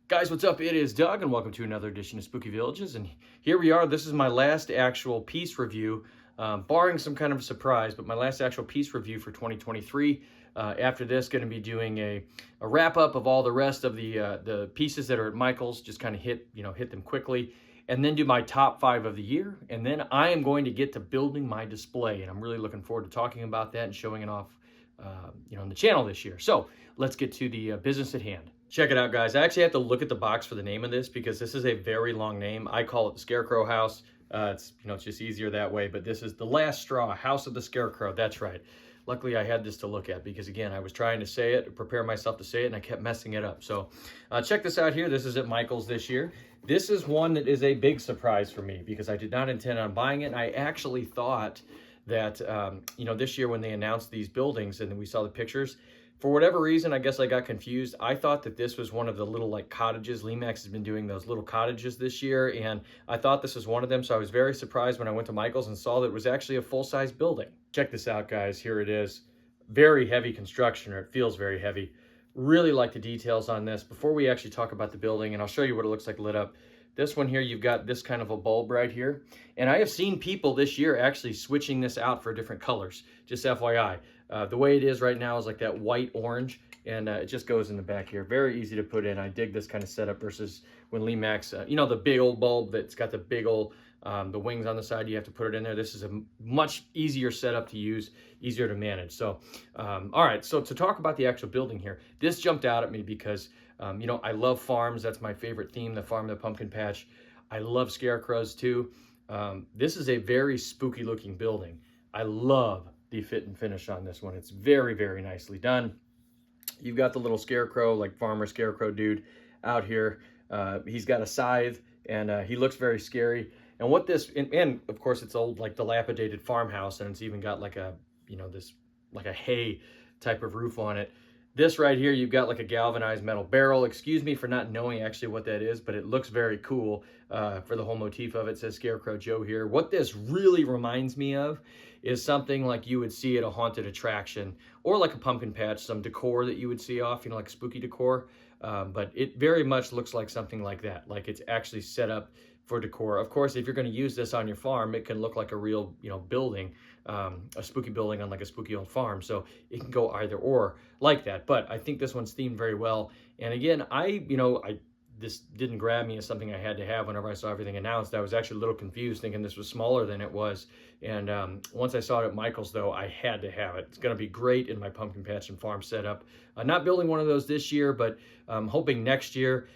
Guys, what's up? It is Doug, and welcome to another edition of Spooky Villages. And here we are. This is my last actual piece review, barring some kind of surprise, but my last actual piece review for 2023. After this, going to be doing a wrap up of all the rest of the pieces that are at Michael's. Just kind of hit them quickly, and then do my top 5 of the year. And then I am going to get to building my display, and I'm really looking forward to talking about that and showing it off, on the channel this year. So let's get to the business at hand. Check it out, guys. I actually have to look at the box for the name of this because this is a very long name. I call it the Scarecrow House. It's just easier that way, but this is the Last Straw, House of the Scarecrow. That's right. Luckily, I had this to look at because, again, I was trying to say it, prepare myself to say it, and I kept messing it up. So check this out here. This is at Michael's this year. This is one that is a big surprise for me because I did not intend on buying it. And I actually thought that, this year when they announced these buildings and then we saw the pictures, for whatever reason, I guess I got confused. I thought that this was one of the little cottages. Lemax has been doing those little cottages this year, and I thought this was one of them. So I was very surprised when I went to Michael's and saw that it was actually a full-size building. Check this out, guys. Here it is. Very heavy construction, or it feels very heavy. Really like the details on this. Before we actually talk about the building, and I'll show you what it looks like lit up. This one here, you've got this kind of a bulb right here. And I have seen people this year actually switching this out for different colors, just FYI. The way it is right now is like that white orange, and it just goes in the back here. Very easy to put in. I dig this kind of setup versus when Lemax, the big old bulb that's got the big old, the wings on the side, you have to put it in there. This is a much easier setup to use, easier to manage. So, all right, so to talk about the actual building here, this jumped out at me because I love farms. That's my favorite theme, the farm, the pumpkin patch. I love scarecrows too. This is a very spooky looking building. I love the fit and finish on this one. It's very, very nicely done. You've got the little scarecrow, like farmer scarecrow dude out here. He's got a scythe and he looks very scary. And what this, and of course it's old, like dilapidated farmhouse, and it's even got like a, this like a hay type of roof on it. This right here, you've got like a galvanized metal barrel. Excuse me for not knowing actually what that is, but it looks very cool for the whole motif of it. It says Scarecrow Joe here. What this really reminds me of is something like you would see at a haunted attraction or like a pumpkin patch, some decor that you would see off, like spooky decor. But it very much looks like something like that. Like it's actually set up for decor. Of course, if you're going to use this on your farm, it can look like a real, building, a spooky building on like a spooky old farm. So it can go either or like that. But I think this one's themed very well. And again, this didn't grab me as something I had to have whenever I saw everything announced. I was actually a little confused thinking this was smaller than it was. And once I saw it at Michael's, though, I had to have it. It's going to be great in my pumpkin patch and farm setup. Not building one of those this year, but I'm hoping next year,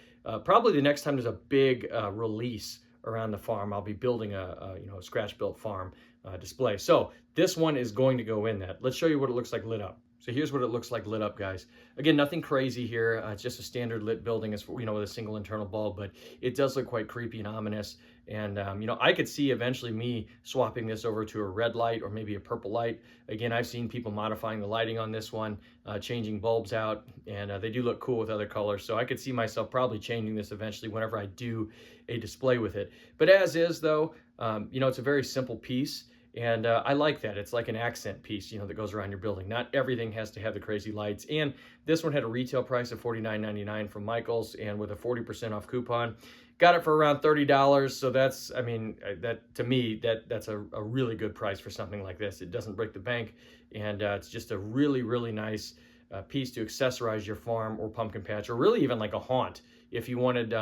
probably the next time there's a big release around the farm, I'll be building a scratch-built farm display. So this one is going to go in that. Let's show you what it looks like lit up. So here's what it looks like lit up, guys. Again, nothing crazy here. It's just a standard lit building, with a single internal bulb, but it does look quite creepy and ominous. And, I could see eventually me swapping this over to a red light or maybe a purple light. Again, I've seen people modifying the lighting on this one, changing bulbs out, and they do look cool with other colors. So I could see myself probably changing this eventually whenever I do a display with it. But as is, though, it's a very simple piece. And I like that. It's like an accent piece, that goes around your building. Not everything has to have the crazy lights. And this one had a retail price of $49.99 from Michael's, and with a 40% off coupon, got it for around $30. So that's, that to me, that's a really good price for something like this. It doesn't break the bank, and it's just a really, really nice piece to accessorize your farm or pumpkin patch, or really even like a haunt. If you wanted,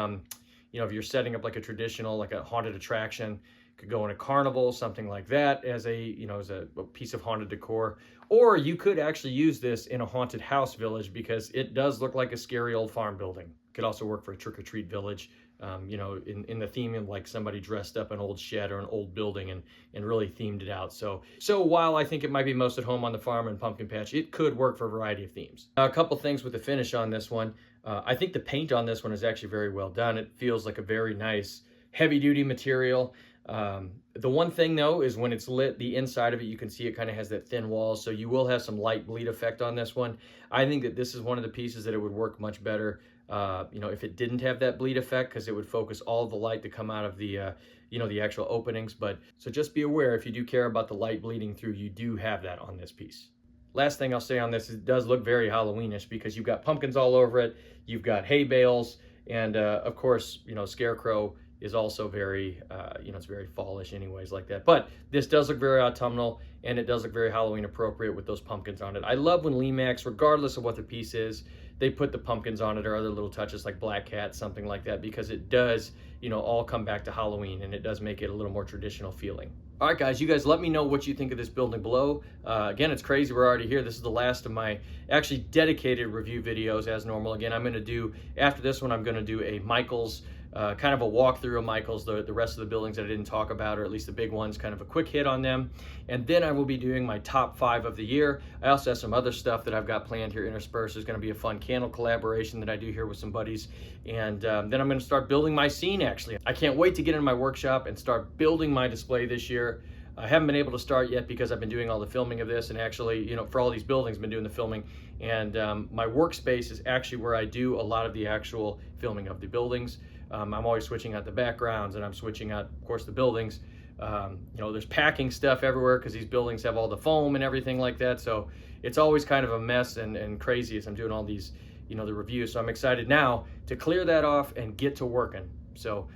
if you're setting up like a traditional, like a haunted attraction, could go in a carnival, something like that, as a piece of haunted decor. Or you could actually use this in a haunted house village because it does look like a scary old farm building. Could also work for a trick-or-treat village, in the theme of like somebody dressed up an old shed or an old building and really themed it out. So while I think it might be most at home on the farm and pumpkin patch, it could work for a variety of themes. A couple things with the finish on this one. I think the paint on this one is actually very well done. It feels like a very nice heavy-duty material. The one thing though is when it's lit, the inside of it, you can see it kind of has that thin wall, so you will have some light bleed effect on this one. I think that this is one of the pieces that it would work much better, if it didn't have that bleed effect, because it would focus all of the light to come out of the, the actual openings. But so just be aware, if you do care about the light bleeding through, you do have that on this piece. Last thing I'll say on this is it does look very Halloweenish because you've got pumpkins all over it, you've got hay bales, and of course, Scarecrow is also very, it's very fallish anyways like that. But this does look very autumnal, and it does look very Halloween appropriate with those pumpkins on it. I love when Lemax, regardless of what the piece is, they put the pumpkins on it or other little touches like black cat, something like that, because it does, all come back to Halloween, and it does make it a little more traditional feeling. All right, guys, you guys let me know what you think of this building below. Again, it's crazy we're already here. This is the last of my actually dedicated review videos as normal. Again, I'm going to do, after this one, I'm going to do a Michael's, kind of a walkthrough of Michael's, the rest of the buildings that I didn't talk about, or at least the big ones, kind of a quick hit on them. And then I will be doing my top 5 of the year. I also have some other stuff that I've got planned here interspersed. There's going to be a fun candle collaboration that I do here with some buddies. And then I'm going to start building my scene, actually. I can't wait to get in my workshop and start building my display this year. I haven't been able to start yet because I've been doing all the filming of this, and actually, for all these buildings, I've been doing the filming. And my workspace is actually where I do a lot of the actual filming of the buildings. I'm always switching out the backgrounds, and I'm switching out, of course, the buildings. There's packing stuff everywhere because these buildings have all the foam and everything like that. So it's always kind of a mess and crazy as I'm doing all these, the reviews. So I'm excited now to clear that off and get to working. So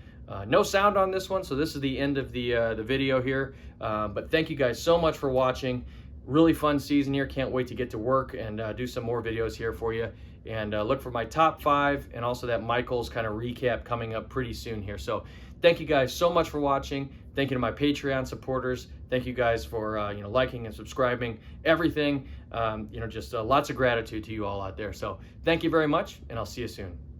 no sound on this one, so this is the end of the video here. But thank you guys so much for watching. Really fun season here. Can't wait to get to work and do some more videos here for you. And look for my top 5 and also that Michael's kind of recap coming up pretty soon here. So thank you guys so much for watching. Thank you to my Patreon supporters. Thank you guys for liking and subscribing, everything. Just lots of gratitude to you all out there. So thank you very much, and I'll see you soon.